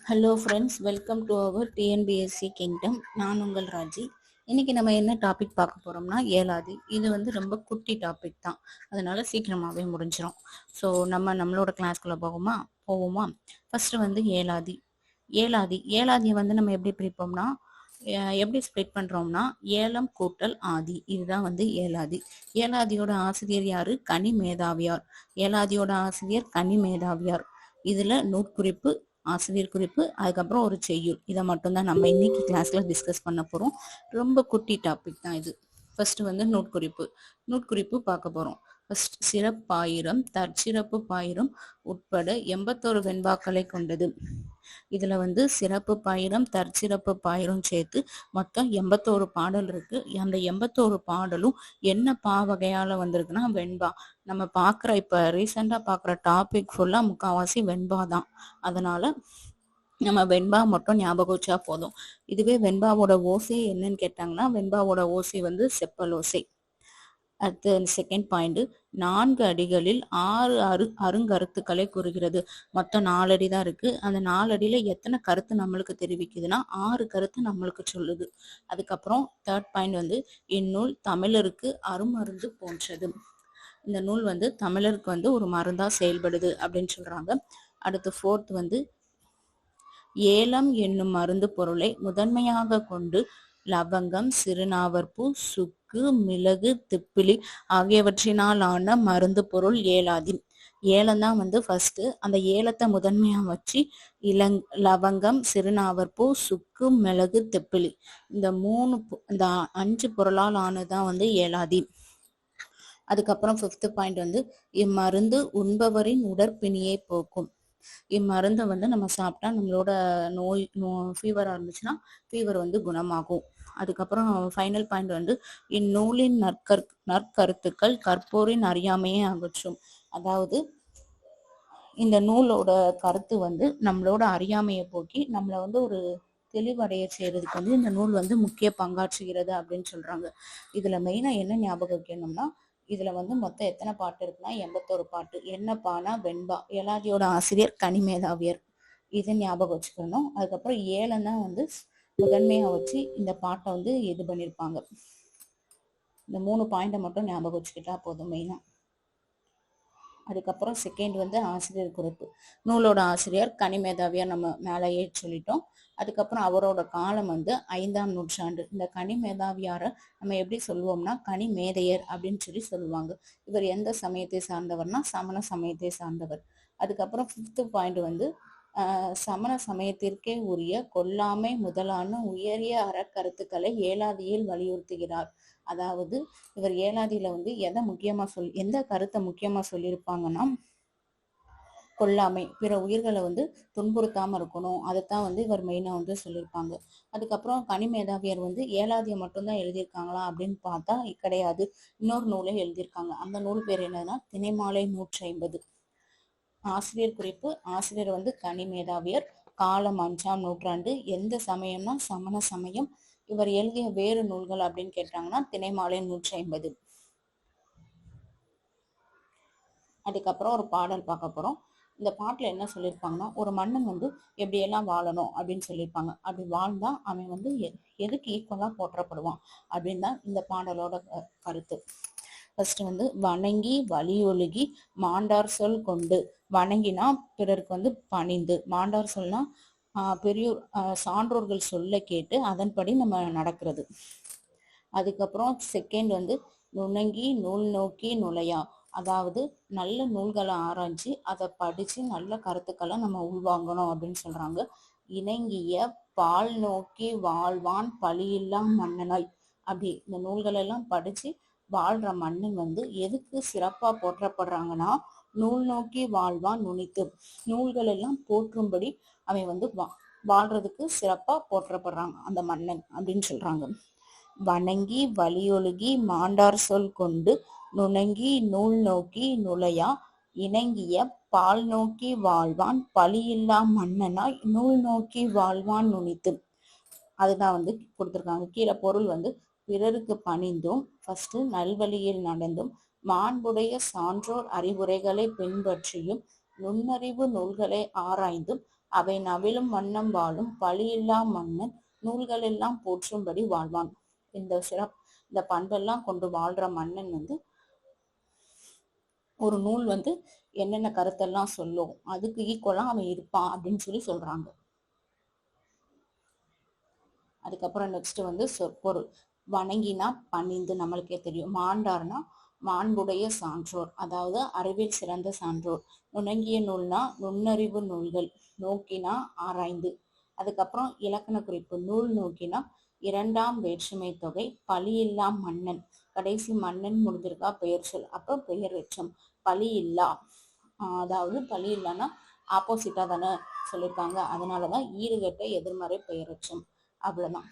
Hello friends, welcome to our TNPSC kingdom. நான் உங்கள் ராஜி. இன்னைக்கு நம்ம என்ன டாபிக் பார்க்க போறோம்னா ஏலாதி. இது வந்து ரொம்ப குட்டி டாபிக் தான், அதனால சீக்கிரமாகவே முடிஞ்சிடும். ஸோ நம்மளோட கிளாஸ்க்குள்ளே போவோமா. ஃபர்ஸ்ட் வந்து ஏலாதி. ஏலாதியை வந்து நம்ம எப்படி பிரிப்போம்னா, எப்படி ஸ்ப்ளிட் பண்ணுறோம்னா, ஏலம் கூட்டல் ஆதி, இதுதான் வந்து ஏலாதி. ஏலாதியோட ஆசிரியர் யாரு? கனி மேதாவியார். ஏலாதியோட ஆசிரியர் கனி மேதாவியார். இதுல நூற்குறிப்பு, ஆசிரியர் குறிப்பு, அதுக்கப்புறம் ஒரு செய்யுள். இதை மட்டும்தான் நம்ம இன்னைக்கு கிளாஸ்ல டிஸ்கஸ் பண்ண போறோம். ரொம்ப குட்டி டாபிக் தான் இது. ஃபர்ஸ்ட் வந்து நூற்குறிப்பு பார்க்க போறோம். ஃபர்ஸ்ட் சிறப்பாயிரம், தற்சிறப்பு பாயிரம் உட்பட 81 வெண்பாக்களை கொண்டது. இதுல வந்து சிறப்பு பாயிரம், தற்சிறப்பு பாயிரம் சேர்த்து மொத்தம் 81 பாடல் இருக்கு. அந்த 81 பாடலும் என்ன வகையால வந்திருக்குன்னா வெண்பா. நம்ம இப்ப ரீசெண்டா பாக்குற டாபிக் ஃபுல்லா முக்காவாசி வெண்பா தான். அதனால நம்ம வெண்பா மட்டும் ஞாபகம் வச்சா போதும். இதுவே வெண்பாவோட ஓசை என்னன்னு கேட்டாங்கன்னா, வெண்பாவோட ஓசை வந்து செப்பல் ஓசை. அடுத்து செகண்ட் பாயிண்ட், 4 அடிகளில் 6 அருங்கருத்துக்களை கூறுகிறது. மொத்தம் 4 அடி தான் இருக்கு. அந்த 4 அடியில எத்தனை கருத்து நம்மளுக்கு தெரிவிக்குதுன்னா 6 கருத்து நம்மளுக்கு சொல்லுது. அதுக்கப்புறம் தேர்ட் பாயிண்ட் வந்து, இந்நூல் தமிழருக்கு அருமருந்து போன்றது. இந்த நூல் வந்து தமிழருக்கு வந்து ஒரு மருந்தா செயல்படுது அப்படின்னு சொல்றாங்க. அடுத்து ஃபோர்த் வந்து, ஏலம் என்னும் மருந்து பொருளை முதன்மையாக கொண்டு லவங்கம், சிறுநாவற்பூ, சுக்கு, மிளகு, திப்பிலி ஆகியவற்றினாலான மருந்து பொருள் ஏலாதி. ஏலம் தான் வந்து ஃபர்ஸ்ட். அந்த ஏலத்தை முதன்மையா வச்சு லவங்கம், சிறுநாவற்பூ, சுக்கு, மிளகு, திப்பிலி, இந்த 5 பொருளால் ஆனதுதான் வந்து ஏலாதி. அதுக்கப்புறம் ஃபிஃப்த் பாயிண்ட் வந்து, இம்மருந்து உண்பவரின் உடற்பிணியை போக்கும். இம்மருந்தை வந்து நம்ம சாப்பிட்டா நம்மளோட ஃபீவரா இருந்துச்சுன்னா ஃபீவர் வந்து குணமாகும். அதுக்கப்புறம் ஃபைனல் பாயிண்ட் வந்து, இந்நூலின் நற்கருத்துக்கள் கற்போரின் அறியாமையே அகற்றும். அதாவது இந்த நூலோட கருத்து வந்து நம்மளோட அறியாமையை போக்கி நம்மளை வந்து ஒரு தெளிவடைய செய்யறதுக்கு வந்து இந்த நூல் வந்து முக்கிய பங்காற்றுகிறது அப்படின்னு சொல்றாங்க. இதுல மெயினா என்ன ஞாபகம் வைக்கணும்னா, இதுல வந்து மொத்தம் எத்தனை பாட்டு இருக்குன்னா 81 பாட்டு. என்ன பானா வெண்பா. ஏலாதியோட ஆசிரியர் கனிமேதாவியர். இதை ஞாபகம் வச்சுக்கணும். அதுக்கப்புறம் ஏலம் தான் வந்து முதன்மையா வச்சு இந்த பாட்டை வந்து இது பண்ணியிருப்பாங்க. இந்த 3 பாயிண்டை மட்டும் ஞாபகம் வச்சுக்கிட்டா போதும் மெயினா. அதுக்கப்புறம் செகண்ட் வந்து ஆசிரியர் குறிப்பு. நூலோட ஆசிரியர் கனிமேதாவியார் நம்ம மேலேயே சொல்லிட்டோம். அதுக்கப்புறம் அவரோட காலம் வந்து 5ஆம் நூற்றாண்டு. இந்த கனிமேதாவியாரை நம்ம எப்படி சொல்லுவோம்னா கனிமேதையர் அப்படின்னு சொல்லுவாங்க. இவர் எந்த சமயத்தை சார்ந்தவர்னா சமண சமயத்தை சார்ந்தவர். அதுக்கப்புறம் ஃபிஃப்த் பாயிண்ட் வந்து, சமண சமயத்திற்கே உரிய கொல்லாமை முதலான உயரிய அறக்கருத்துக்களை ஏலாதியில் வலியுறுத்துகிறார். அதாவது இவர் ஏலாதியில வந்து எந்த கருத்தை முக்கியமா சொல்லியிருப்பாங்கன்னா, கொல்லாமை, பிற உயிர்களை வந்து துன்புறுத்தாம இருக்கணும், அதைத்தான் வந்து இவர் மெயினா வந்து சொல்லியிருப்பாங்க. அதுக்கப்புறம் கனிமேதாவியர் வந்து ஏலாதியை மட்டும்தான் எழுதியிருக்காங்களா அப்படின்னு பார்த்தா கிடையாது. இன்னொரு நூலை எழுதியிருக்காங்க. அந்த நூல் பேர் என்னன்னா திணைமாலை 150. ஆசிரியர் குறிப்பு. ஆசிரியர் வந்து கனிமேதாவியர். காலம் 5ஆம் நூற்றாண்டு. எந்த சமயம்னா சமண சமயம். இவர் எழுதிய வேறு நூல்கள் அப்படின்னு கேட்டாங்கன்னா திணைமாலை 150. அதுக்கப்புறம் ஒரு பாடல் பார்க்க போறோம். இந்த பாட்டுல என்ன சொல்லியிருப்பாங்கன்னா, ஒரு மன்னன் வந்து எப்படியெல்லாம் வாழணும் அப்படின்னு சொல்லியிருப்பாங்க. அப்படி வாழ்ந்தா அவன் வந்து எதுக்கு ஈக்குவலா போற்றப்படுவான் அப்படின்னு தான் இந்த பாடலோட கருத்து. ஃபர்ஸ்ட் வந்து, வணங்கி வலியொழுகி மாண்டார் சொல் கொண்டு. வணங்கினா பிறருக்கு வந்து பணிந்து, மாண்டார் சொல்னா பெரியோர் சான்றோர்கள் சொல்ல கேட்டு அதன்படி நம்ம நடக்கிறது. அதுக்கப்புறம் செகண்ட் வந்து, நுணங்கி நூல் நோக்கி நுழையா. அதாவது நல்ல நூல்களை ஆராய்ச்சி அதை படிச்சு நல்ல கருத்துக்களை நம்ம உள்வாங்கணும் அப்படின்னு சொல்றாங்க. இணங்கிய பால் நோக்கி வாழ்வான் பழியில்லா மன்னனாய். அப்படி இந்த நூல்கள் எல்லாம் படிச்சு வாழ்ற மன்னன் வந்து எதுக்கு சிறப்பா போற்றப்படுறாங்கன்னா, நூல் நோக்கி வாழ்வான் நுனித்து. நூல்கள் எல்லாம் போற்றும்படி அவன் வந்து வாழ்றதுக்கு சிறப்பா போற்றப்படுறாங்க அந்த மன்னன் அப்படின்னு சொல்றாங்க. வணங்கி வலியொழுகி மாண்டார் சொல் கொண்டு நுணங்கி நூல் நோக்கி நுழையா இணங்கிய பால் நோக்கி வாழ்வான் பழியில்லா மன்னனாய் நூல் நோக்கி வாழ்வான் நுனித்து. அதுதான் வந்து கொடுத்துருக்காங்க. கீழே பொருள் வந்து, பிறருக்கு பணிந்தும் ஃபர்ஸ்ட் நல்வழியில் நடந்தும் மாண்புடைய சான்றோர் அறிவுரைகளை பின்பற்றியும் நுண்ணறிவு நூல்களை ஆராய்ந்தும் அவை நவிலும் வண்ணம் வாழும் பழியில்லா மன்னன் நூல்கள் எல்லாம் போற்றும்படி வாழ்வான். இந்த பண்பெல்லாம் கொண்டு வாழ்ற மன்னன் வந்து ஒரு நூல் வந்து என்னென்ன கருத்தெல்லாம் சொல்லும் அதுக்கு ஈக்குவலா அவன் இருப்பான் அப்படின்னு சொல்றாங்க. அதுக்கப்புறம் நெக்ஸ்ட் வந்து சொற்பொருள். வணங்கினா பணிந்து, நம்மளுக்கே தெரியும். மாண்டார்னா மாண்புடைய சான்றோர், அதாவது அறிவில் சிறந்த சான்றோர். நுணங்கிய நூல்னா நுண்ணறிவு நூல்கள். நோக்கினா ஆராய்ந்து. அதுக்கப்புறம் இலக்கண குறிப்பு. நூல் நோக்கினா இரண்டாம் வேற்றுமை தொகை. பழியில்லா மன்னன், கடைசி மன்னன் முடிஞ்சிருக்கா பெயர் சொல், அப்போ பெயர் எச்சம். பழி இல்லா, அதாவது பழி இல்லைன்னா ஆப்போசிட்டா தானே சொல்லியிருக்காங்க, அதனாலதான் ஈடுகட்ட எதிர்மறை பெயரெச்சம். அவ்வளவுதான்.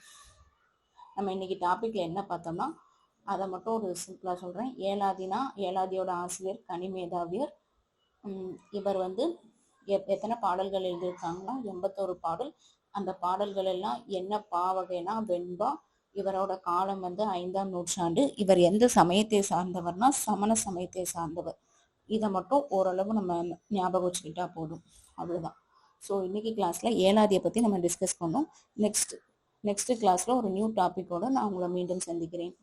நம்ம இன்னைக்கு டாபிக்ல என்ன பார்த்தோம்னா அதை மட்டும் ஒரு சிம்பிளா சொல்றேன். ஏலாதினா ஏலாதியோட ஆசிரியர் கனிமேதாவியர். இவர் வந்து எத்தனை பாடல்கள் எழுதியிருக்காங்கன்னா 81 பாடல். அந்த பாடல்கள் எல்லாம் என்ன பாவகைனா வெண்பா. இவரோட காலம் வந்து 5ஆம் நூற்றாண்டு. இவர் எந்த சமயத்தை சார்ந்தவர்னா சமண சமயத்தை சார்ந்தவர். இதை மட்டும் ஓரளவு நம்ம ஞாபகம் வச்சுக்கிட்டா போதும், அவ்வளவுதான். ஸோ இன்னைக்கு கிளாஸ்ல ஏலாதியை பத்தி நம்ம டிஸ்கஸ் பண்ணோம். நெக்ஸ்ட் கிளாஸ்ல ஒரு நியூ டாபிக்கோட நான் உங்களை மீண்டும் சந்திக்கிறேன்.